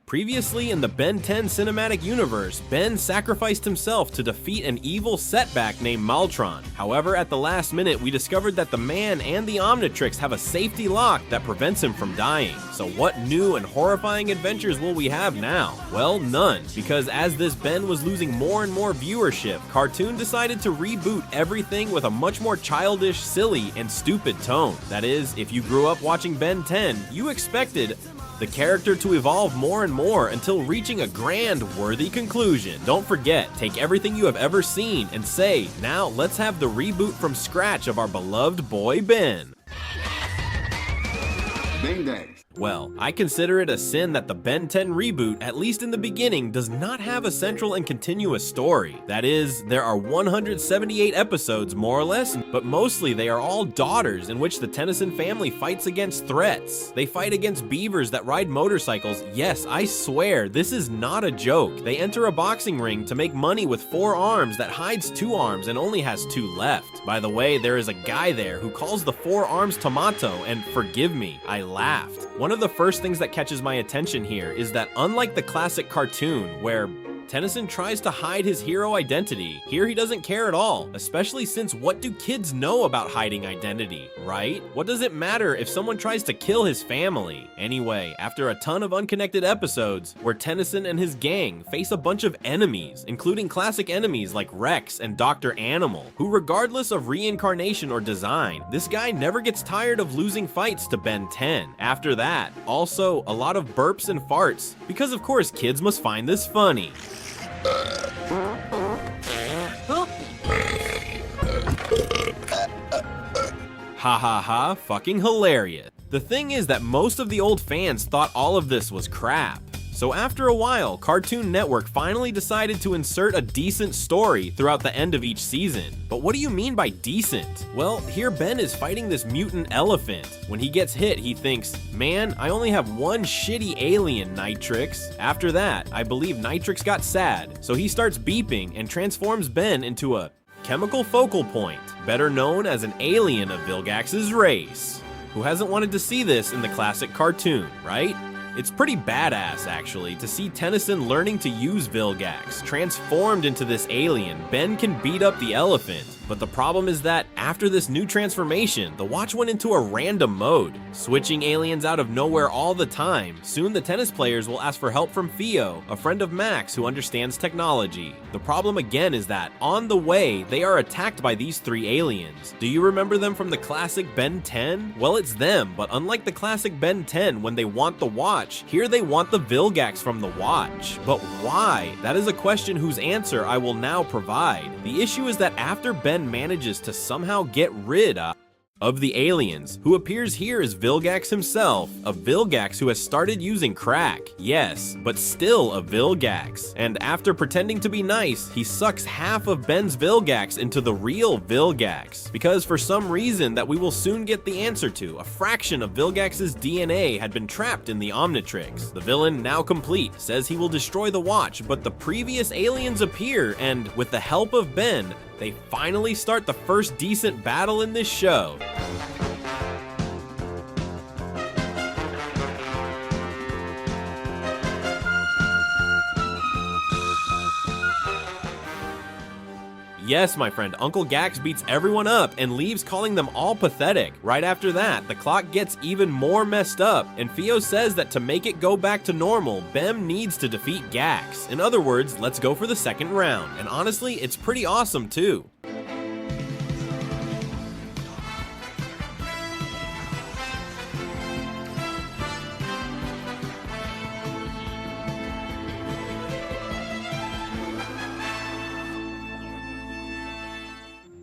Previously in the Ben 10 cinematic universe, Ben sacrificed himself to defeat an evil setback named Maltron. However, at the last minute, we discovered that the man and the Omnitrix have a safety lock that prevents him from dying. So what new and horrifying adventures will we have now? Well, none, because as this Ben was losing more and more viewership, Cartoon decided to reboot everything with a much more childish, silly, and stupid tone. That is, if you grew up watching Ben 10, you expected the character to evolve more and more until reaching a grand, worthy conclusion. Don't forget, take everything you have ever seen and say, now let's have the reboot from scratch of our beloved boy Ben. Ding dang. Well, I consider it a sin that the Ben 10 reboot, at least in the beginning, does not have a central and continuous story. That is, there are 178 episodes more or less, but mostly they are all daughters in which the Tennyson family fights against threats. They fight against beavers that ride motorcycles. Yes, I swear, this is not a joke. They enter a boxing ring to make money with 4 arms that hides 2 arms and only has 2 left. By the way, there is a guy there who calls the 4 arms Tomato, and forgive me, I laughed. One of the first things that catches my attention here is that unlike the classic cartoon, where Tennyson tries to hide his hero identity, here he doesn't care at all, especially since what do kids know about hiding identity, right? What does it matter if someone tries to kill his family? Anyway, after a ton of unconnected episodes, where Tennyson and his gang face a bunch of enemies, including classic enemies like Rex and Dr. Animal, who regardless of reincarnation or design, this guy never gets tired of losing fights to Ben 10. After that, also a lot of burps and farts, because of course kids must find this funny. Ha ha ha, fucking hilarious. The thing is that most of the old fans thought all of this was crap. So after a while, Cartoon Network finally decided to insert a decent story throughout the end of each season. But what do you mean by decent? Well, here Ben is fighting this mutant elephant. When he gets hit, he thinks, man, I only have one shitty alien, Nitrix. After that, I believe Nitrix got sad, so he starts beeping and transforms Ben into a chemical focal point, better known as an alien of Vilgax's race. Who hasn't wanted to see this in the classic cartoon, right? It's pretty badass, actually, to see Tennyson learning to use Vilgax. Transformed into this alien, Ben can beat up the elephant. But the problem is that after this new transformation, the watch went into a random mode, switching aliens out of nowhere all the time. Soon the tennis players will ask for help from Theo, a friend of Max who understands technology. The problem again is that, on the way, they are attacked by these 3 aliens. Do you remember them from the classic Ben 10? Well, it's them, but unlike the classic Ben 10 when they want the watch, here they want the Vilgax from the watch. But why? That is a question whose answer I will now provide. The issue is that after Ben manages to somehow get rid of the aliens, who appears here as Vilgax himself, a Vilgax who has started using crack, yes, but still a Vilgax. And after pretending to be nice, he sucks half of Ben's Vilgax into the real Vilgax. Because for some reason that we will soon get the answer to, a fraction of Vilgax's DNA had been trapped in the Omnitrix. The villain, now complete, says he will destroy the watch, but the previous aliens appear, and with the help of Ben, they finally start the first decent battle in this show. Yes, my friend, Uncle Gax beats everyone up and leaves calling them all pathetic. Right after that, the clock gets even more messed up, and Theo says that to make it go back to normal, Bem needs to defeat Gax. In other words, let's go for the second round. And honestly, it's pretty awesome too.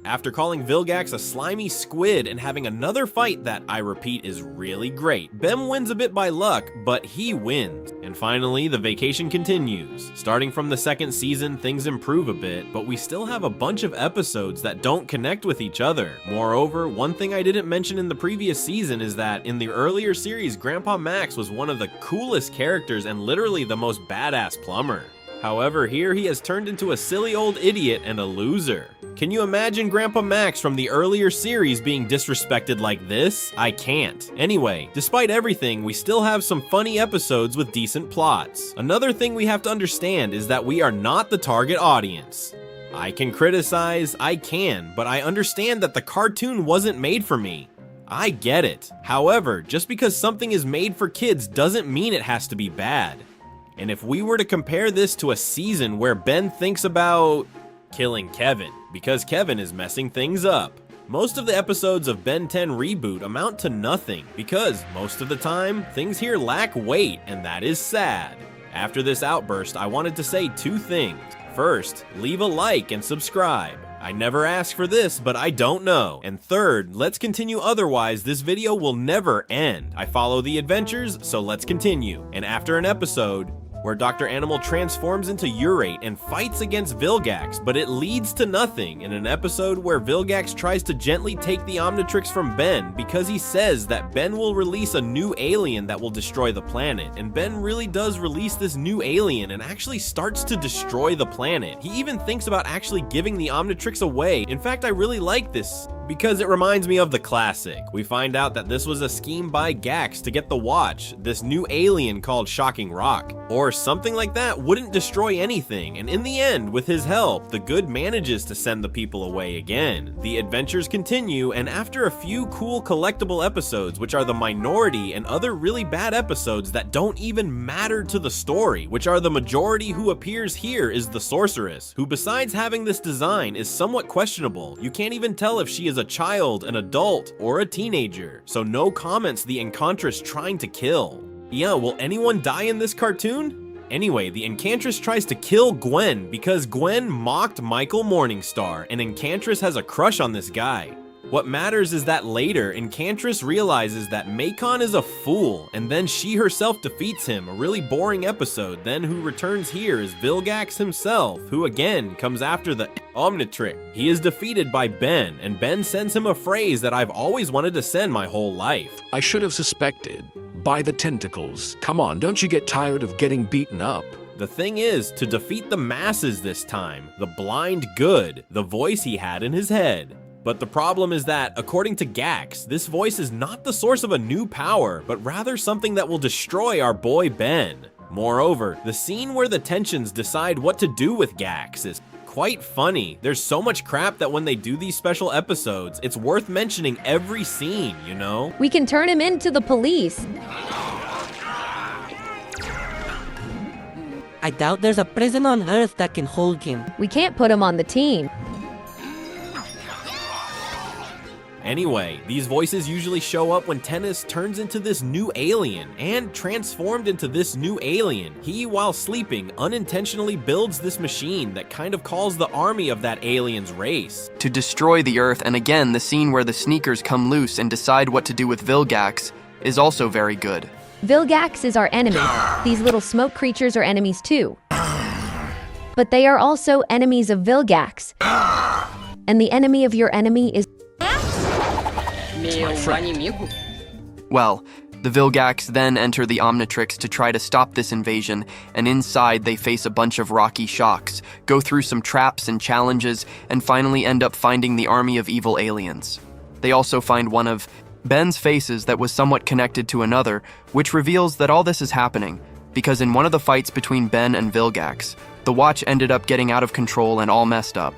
After calling Vilgax a slimy squid and having another fight that, I repeat, is really great, Bem wins a bit by luck, but he wins. And finally, the vacation continues. Starting from the second season, things improve a bit, but we still have a bunch of episodes that don't connect with each other. Moreover, one thing I didn't mention in the previous season is that in the earlier series, Grandpa Max was one of the coolest characters and literally the most badass plumber. However, here he has turned into a silly old idiot and a loser. Can you imagine Grandpa Max from the earlier series being disrespected like this? I can't. Anyway, despite everything, we still have some funny episodes with decent plots. Another thing we have to understand is that we are not the target audience. I can criticize, but I understand that the cartoon wasn't made for me. I get it. However, just because something is made for kids doesn't mean it has to be bad. And if we were to compare this to a season where Ben thinks about killing Kevin, because Kevin is messing things up, most of the episodes of Ben 10 Reboot amount to nothing, because most of the time, things here lack weight, and that is sad. After this outburst, I wanted to say two things. First, leave a like and subscribe. I never asked for this, but I don't know. And third, let's continue, otherwise this video will never end. I follow the adventures, so let's continue. And after an episode where Dr. Animal transforms into Urate and fights against Vilgax, but it leads to nothing, in an episode where Vilgax tries to gently take the Omnitrix from Ben because he says that Ben will release a new alien that will destroy the planet, and Ben really does release this new alien and actually starts to destroy the planet. He even thinks about actually giving the Omnitrix away. In fact, I really like this because it reminds me of the classic. We find out that this was a scheme by Gax to get the Watch, this new alien called Shocking Rock, or something like that wouldn't destroy anything, and in the end, with his help, the good manages to send the people away again. The adventures continue, and after a few cool collectible episodes, which are the minority, and other really bad episodes that don't even matter to the story, which are the majority, who appears here is the Sorceress, who besides having this design is somewhat questionable. You can't even tell if she is a child, an adult, or a teenager, so no comments the Enchantress trying to kill. Yeah, will anyone die in this cartoon? Anyway, the Enchantress tries to kill Gwen because Gwen mocked Michael Morningstar, and Enchantress has a crush on this guy. What matters is that later, Enchantress realizes that Macon is a fool, and then she herself defeats him, a really boring episode. Then who returns here is Vilgax himself, who again comes after the Omnitrix. He is defeated by Ben, and Ben sends him a phrase that I've always wanted to send my whole life. I should have suspected. By the tentacles. Come on, don't you get tired of getting beaten up? The thing is, to defeat the masses this time, the blind good, the voice he had in his head. But the problem is that, according to Gax, this voice is not the source of a new power, but rather something that will destroy our boy Ben. Moreover, the scene where the tensions decide what to do with Gax is quite funny. There's so much crap that when they do these special episodes, it's worth mentioning every scene, you know? We can turn him into the police. I doubt there's a prison on Earth that can hold him. We can't put him on the team. Anyway, these voices usually show up when Tennis turns into this new alien, and transformed into this new alien, he, while sleeping, unintentionally builds this machine that kind of calls the army of that alien's race to destroy the Earth. And again, the scene where the sneakers come loose and decide what to do with Vilgax is also very good. Vilgax is our enemy. These little smoke creatures are enemies too. But they are also enemies of Vilgax. And the enemy of your enemy is... Well, the Vilgax then enter the Omnitrix to try to stop this invasion, and inside they face a bunch of rocky shocks, go through some traps and challenges, and finally end up finding the army of evil aliens. They also find one of Ben's faces that was somewhat connected to another, which reveals that all this is happening because in one of the fights between Ben and Vilgax, the Watch ended up getting out of control and all messed up.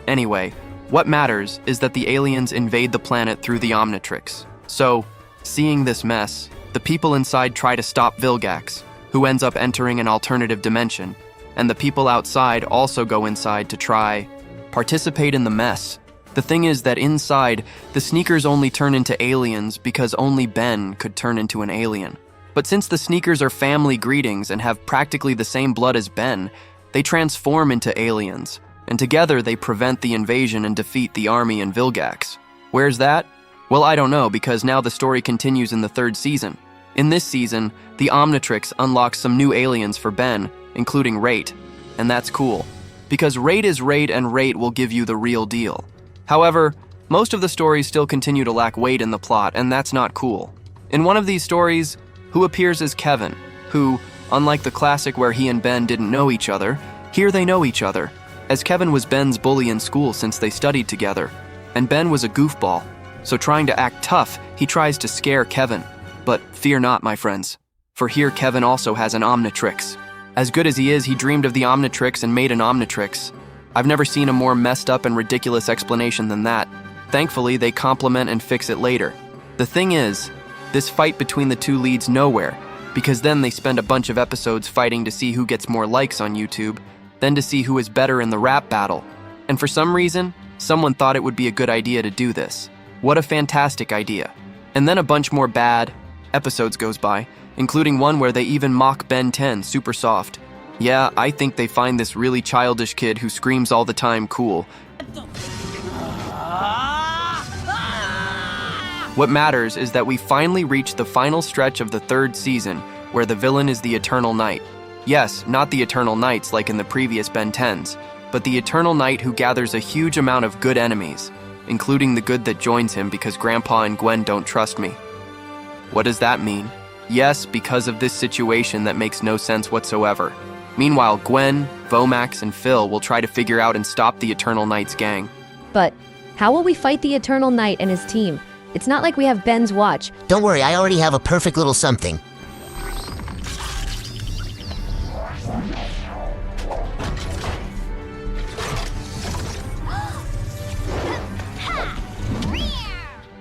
Anyway, what matters is that the aliens invade the planet through the Omnitrix. So, seeing this mess, the people inside try to stop Vilgax, who ends up entering an alternative dimension, and the people outside also go inside to try participate in the mess. The thing is that inside, the sneakers only turn into aliens because only Ben could turn into an alien. But since the sneakers are family greetings and have practically the same blood as Ben, they transform into aliens, and together they prevent the invasion and defeat the army and Vilgax. Where's that? Well, I don't know, because now the story continues in the third season. In this season, the Omnitrix unlocks some new aliens for Ben, including Rate, and that's cool, because Rate is Rate and Rate will give you the real deal. However, most of the stories still continue to lack weight in the plot, and that's not cool. In one of these stories, who appears as Kevin, who, unlike the classic where he and Ben didn't know each other, Here they know each other, as Kevin was Ben's bully in school since they studied together, and Ben was a goofball, so trying to act tough, he tries to scare Kevin. But fear not, my friends, for here Kevin also has an Omnitrix. As good as he is, he dreamed of the Omnitrix and made an Omnitrix. I've never seen a more messed up and ridiculous explanation than that. Thankfully, they complement and fix it later. The thing is, this fight between the two leads nowhere, because then they spend a bunch of episodes fighting to see who gets more likes on YouTube, then to see who is better in the rap battle. And for some reason, someone thought it would be a good idea to do this. What a fantastic idea. And then a bunch more bad episodes goes by, including one where they even mock Ben 10 super soft. Yeah, I think they find this really childish kid who screams all the time cool. What matters is that we finally reach the final stretch of the third season, where the villain is the Eternal Knight. Yes, not the Eternal Knights like in the previous Ben 10s, but the Eternal Knight who gathers a huge amount of good enemies, including the good that joins him because Grandpa and Gwen don't trust me. What does that mean? Yes, because of this situation that makes no sense whatsoever. Meanwhile, Gwen, Vomax, and Phil will try to figure out and stop the Eternal Knight's gang. But how will we fight the Eternal Knight and his team? It's not like we have Ben's watch. Don't worry, I already have a perfect little something.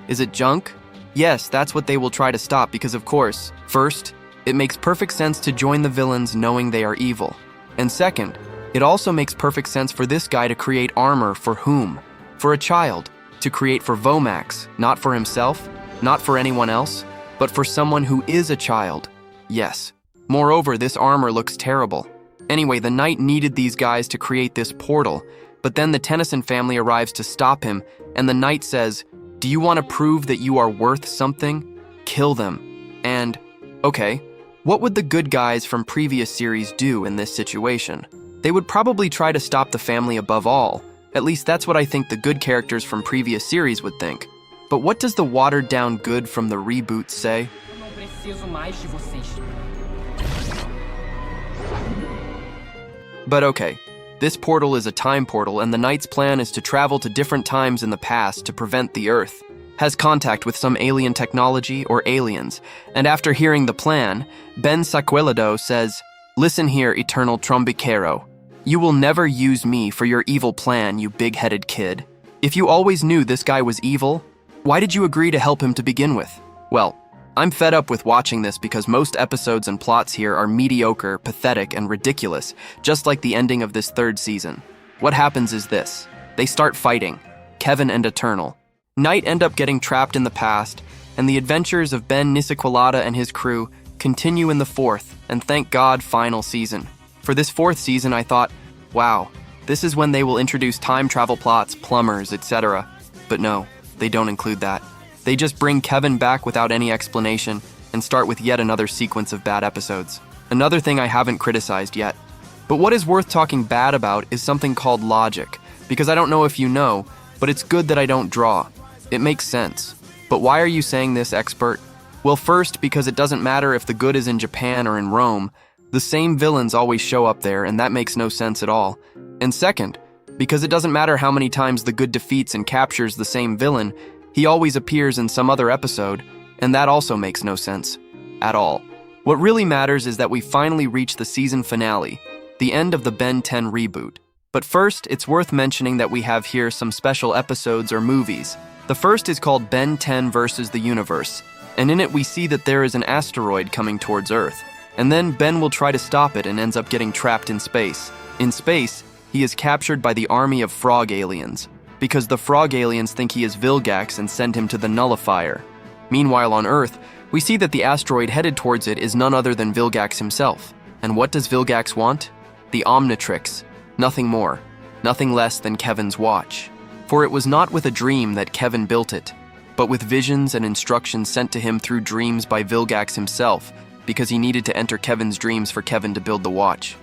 Is it junk? Yes, that's what they will try to stop because of course, first, it makes perfect sense to join the villains knowing they are evil. And second, it also makes perfect sense for this guy to create armor for whom? For a child. To create for Vomax, not for himself, not for anyone else, but for someone who is a child. Yes. Moreover, this armor looks terrible. Anyway, the knight needed these guys to create this portal, but then the Tennyson family arrives to stop him, and the knight says, "Do you want to prove that you are worth something? Kill them." And, okay, what would the good guys from previous series do in this situation? They would probably try to stop the family above all. At least that's what I think the good characters from previous series would think. But what does the watered-down good from the reboot say? But okay, this portal is a time portal, and the Knight's plan is to travel to different times in the past to prevent the Earth. Has contact with some alien technology or aliens, and after hearing the plan, Ben Saquelado says, "Listen here, Eternal Trombicero. You will never use me for your evil plan, you big-headed kid. If you always knew this guy was evil, why did you agree to help him to begin with?" Well, I'm fed up with watching this because most episodes and plots here are mediocre, pathetic, and ridiculous, just like the ending of this third season. What happens is this. They start fighting. Kevin and Eternal. Knight end up getting trapped in the past, and the adventures of Ben Nisaquilada and his crew continue in the fourth, and thank God, final season. For this fourth season, I thought, wow, this is when they will introduce time travel plots, plumbers, etc. But no, they don't include that. They just bring Kevin back without any explanation and start with yet another sequence of bad episodes. Another thing I haven't criticized yet. But what is worth talking bad about is something called logic, because I don't know if you know, but it's good that I don't draw. It makes sense. But why are you saying this, expert? Well, first, because it doesn't matter if the good is in Japan or in Rome. The same villains always show up there, and that makes no sense at all. And second, because it doesn't matter how many times the good defeats and captures the same villain, he always appears in some other episode, and that also makes no sense. At all. What really matters is that we finally reach the season finale, the end of the Ben 10 reboot. But first, it's worth mentioning that we have here some special episodes or movies. The first is called Ben 10 versus the Universe, and in it we see that there is an asteroid coming towards Earth. And then Ben will try to stop it and ends up getting trapped in space. In space, he is captured by the army of frog aliens, because the frog aliens think he is Vilgax and send him to the Nullifier. Meanwhile on Earth, we see that the asteroid headed towards it is none other than Vilgax himself. And what does Vilgax want? The Omnitrix. Nothing more. Nothing less than Kevin's watch. For it was not with a dream that Kevin built it, but with visions and instructions sent to him through dreams by Vilgax himself, because he needed to enter Kevin's dreams for Kevin to build the watch.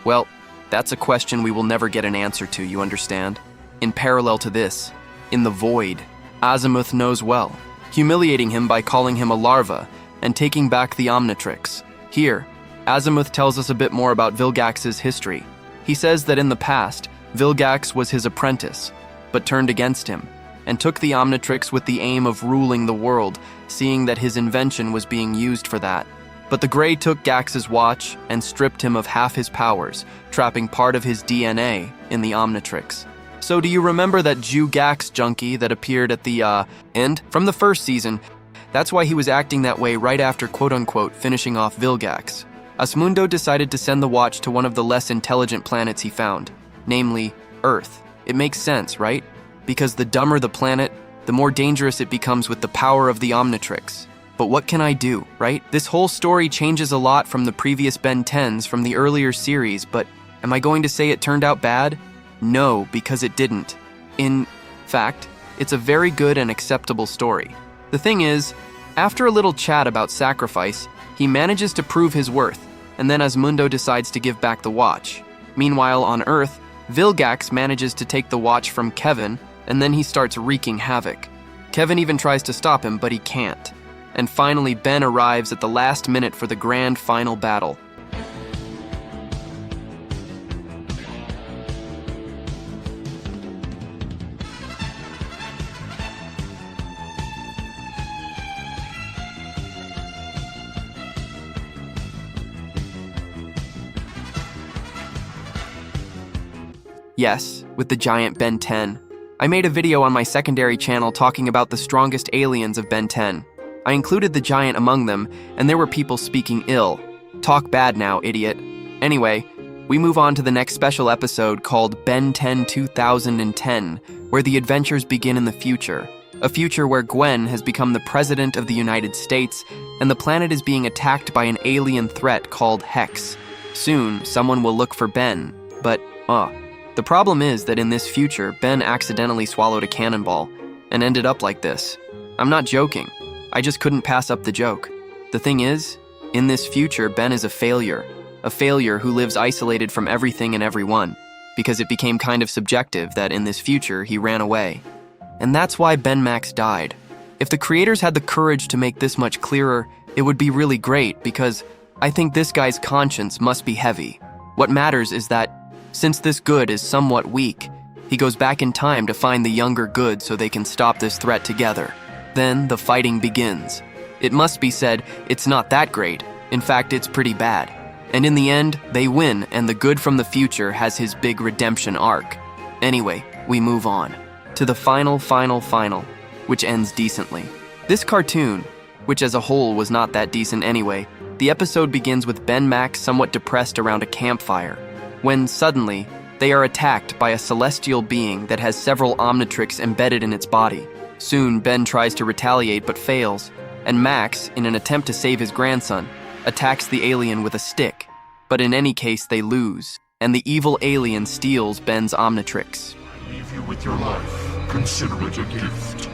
Well, that's a question we will never get an answer to, you understand? In parallel to this, in the void, Azimuth knows well, humiliating him by calling him a larva and taking back the Omnitrix. Here, Azimuth tells us a bit more about Vilgax's history. He says that in the past, Vilgax was his apprentice, but turned against him, and took the Omnitrix with the aim of ruling the world, seeing that his invention was being used for that. But the Grey took Gax's watch and stripped him of half his powers, trapping part of his DNA in the Omnitrix. So do you remember that Jew Gax junkie that appeared at the, end? From the first season, that's why he was acting that way right after quote-unquote finishing off Vilgax. Asmundo decided to send the watch to one of the less intelligent planets he found, namely Earth. It makes sense, right? Because the dumber the planet, the more dangerous it becomes with the power of the Omnitrix. But what can I do, right? This whole story changes a lot from the previous Ben 10s from the earlier series, but am I going to say it turned out bad? No, because it didn't. In fact, it's a very good and acceptable story. The thing is, after a little chat about sacrifice, he manages to prove his worth, and then Asmundo decides to give back the watch. Meanwhile, on Earth, Vilgax manages to take the watch from Kevin, and then he starts wreaking havoc. Kevin even tries to stop him, but he can't. And finally, Ben arrives at the last minute for the grand final battle. Yes, with the giant Ben 10. I made a video on my secondary channel talking about the strongest aliens of Ben 10. I included the giant among them, and there were people speaking ill. Talk bad now, idiot. Anyway, we move on to the next special episode called Ben 10 2010, where the adventures begin in the future. A future where Gwen has become the president of the United States, and the planet is being attacked by an alien threat called Hex. Soon, someone will look for Ben, but, the problem is that in this future, Ben accidentally swallowed a cannonball, and ended up like this. I'm not joking. I just couldn't pass up the joke. The thing is, in this future, Ben is a failure who lives isolated from everything and everyone, because it became kind of subjective that in this future he ran away. And that's why Ben Max died. If the creators had the courage to make this much clearer, it would be really great, because I think this guy's conscience must be heavy. What matters is that, since this good is somewhat weak, he goes back in time to find the younger good so they can stop this threat together. Then the fighting begins. It must be said, it's not that great. In fact, it's pretty bad. And in the end, they win, and the good from the future has his big redemption arc. Anyway, we move on to the final, which ends decently. This cartoon, which as a whole was not that decent anyway, the episode begins with Ben Max somewhat depressed around a campfire, when suddenly, they are attacked by a celestial being that has several Omnitrix embedded in its body. Soon, Ben tries to retaliate but fails, and Max, in an attempt to save his grandson, attacks the alien with a stick. But in any case, they lose, and the evil alien steals Ben's Omnitrix. I leave you with your life. Consider it a gift.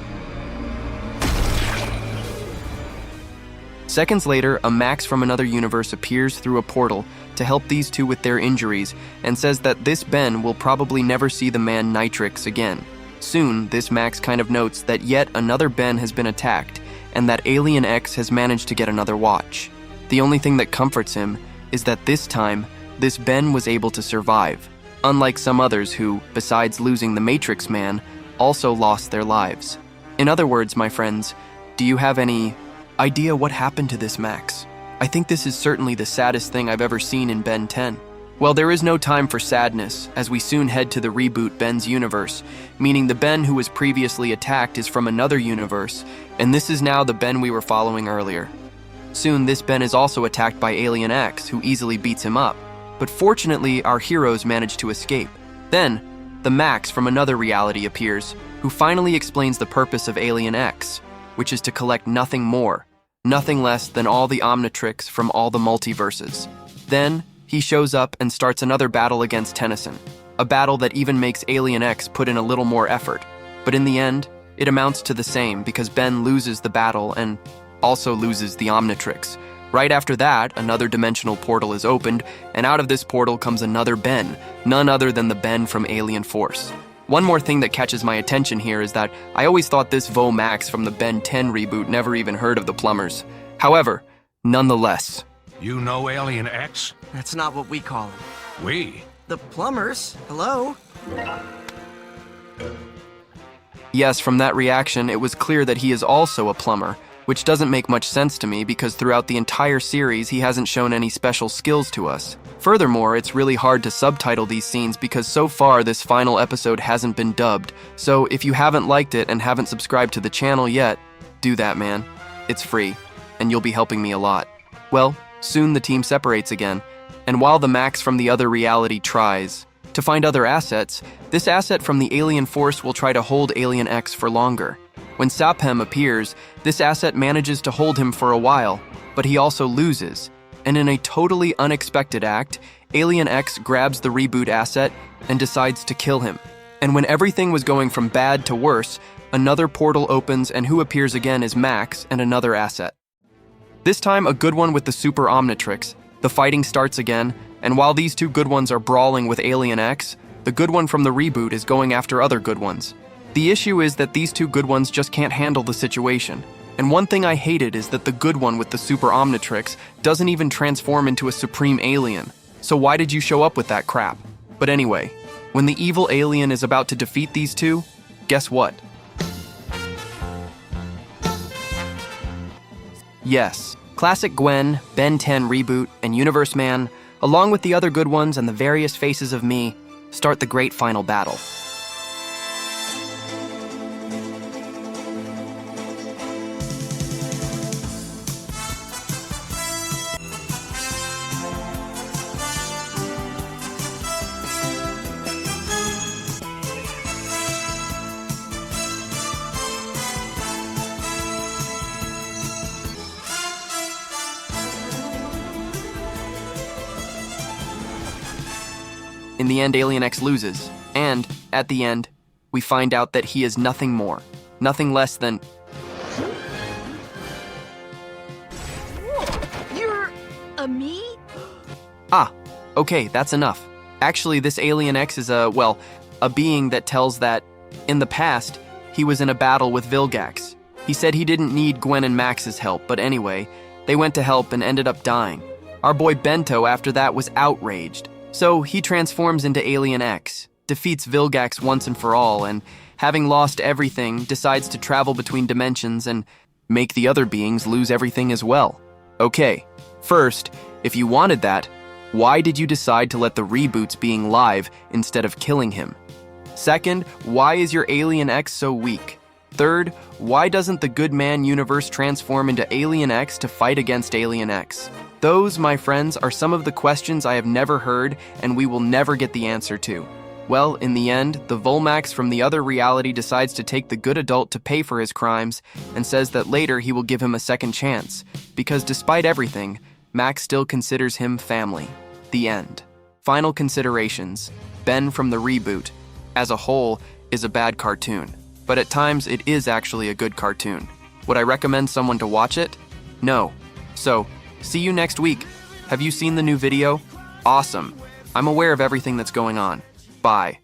Seconds later, a Max from another universe appears through a portal to help these two with their injuries and says that this Ben will probably never see the man Nitrix again. Soon, this Max kind of notes that yet another Ben has been attacked and that Alien X has managed to get another watch. The only thing that comforts him is that this time, this Ben was able to survive, unlike some others who, besides losing the Matrix Man, also lost their lives. In other words, my friends, do you have any idea what happened to this Max? I think this is certainly the saddest thing I've ever seen in Ben 10. Well, there is no time for sadness, as we soon head to the reboot Ben's universe, meaning the Ben who was previously attacked is from another universe, and this is now the Ben we were following earlier. Soon, this Ben is also attacked by Alien X, who easily beats him up, but fortunately, our heroes manage to escape. Then, the Max from another reality appears, who finally explains the purpose of Alien X, which is to collect nothing more, nothing less than all the Omnitrix from all the multiverses. Then, he shows up and starts another battle against Tennyson, a battle that even makes Alien X put in a little more effort. But in the end, it amounts to the same because Ben loses the battle and also loses the Omnitrix. Right after that, another dimensional portal is opened, and out of this portal comes another Ben, none other than the Ben from Alien Force. One more thing that catches my attention here is that I always thought this Vo Max from the Ben 10 reboot never even heard of the Plumbers. However, nonetheless. You know Alien X? That's not what we call him. We? the plumbers. Hello? Yes, from that reaction, it was clear that he is also a plumber, which doesn't make much sense to me because throughout the entire series, he hasn't shown any special skills to us. Furthermore, it's really hard to subtitle these scenes because so far this final episode hasn't been dubbed. So if you haven't liked it and haven't subscribed to the channel yet, do that, man. It's free, and you'll be helping me a lot. Well, soon the team separates again, and while the Max from the other reality tries to find other assets, this asset from the alien force will try to hold Alien X for longer. When Saphem appears, this asset manages to hold him for a while, but he also loses. And in a totally unexpected act, Alien X grabs the reboot asset and decides to kill him. And when everything was going from bad to worse, another portal opens and who appears again is Max and another asset. This time a good one with the Super Omnitrix. The fighting starts again, and while these two good ones are brawling with Alien X, the good one from the reboot is going after other good ones. The issue is that these two good ones just can't handle the situation. And one thing I hated is that the good one with the Super Omnitrix doesn't even transform into a supreme alien. So why did you show up with that crap? But anyway, when the evil alien is about to defeat these two, guess what? Yes, Classic Gwen, Ben 10 Reboot, and Universe Man, along with the other good ones and the various faces of me, start the great final battle. In the end, Alien X loses, and, at the end, we find out that he is nothing more, nothing less than... You're a me? Ah, okay, that's enough. Actually, this Alien X is a being that tells that, in the past, he was in a battle with Vilgax. He said he didn't need Gwen and Max's help, but anyway, they went to help and ended up dying. Our boy Bento, after that, was outraged. So he transforms into Alien X, defeats Vilgax once and for all, and having lost everything, decides to travel between dimensions and make the other beings lose everything as well. Okay, first, if you wanted that, why did you decide to let the reboots being live instead of killing him? Second, why is your Alien X so weak? Third, why doesn't the Good Man universe transform into Alien X to fight against Alien X? Those, my friends, are some of the questions I have never heard and we will never get the answer to. Well, in the end, the Volmax from the other reality decides to take the good adult to pay for his crimes and says that later he will give him a second chance, because despite everything, Max still considers him family. The end. Final considerations. Ben from the reboot, as a whole, is a bad cartoon, but at times it is actually a good cartoon. Would I recommend someone to watch it? No. So, see you next week. Have you seen the new video? Awesome. I'm aware of everything that's going on. Bye.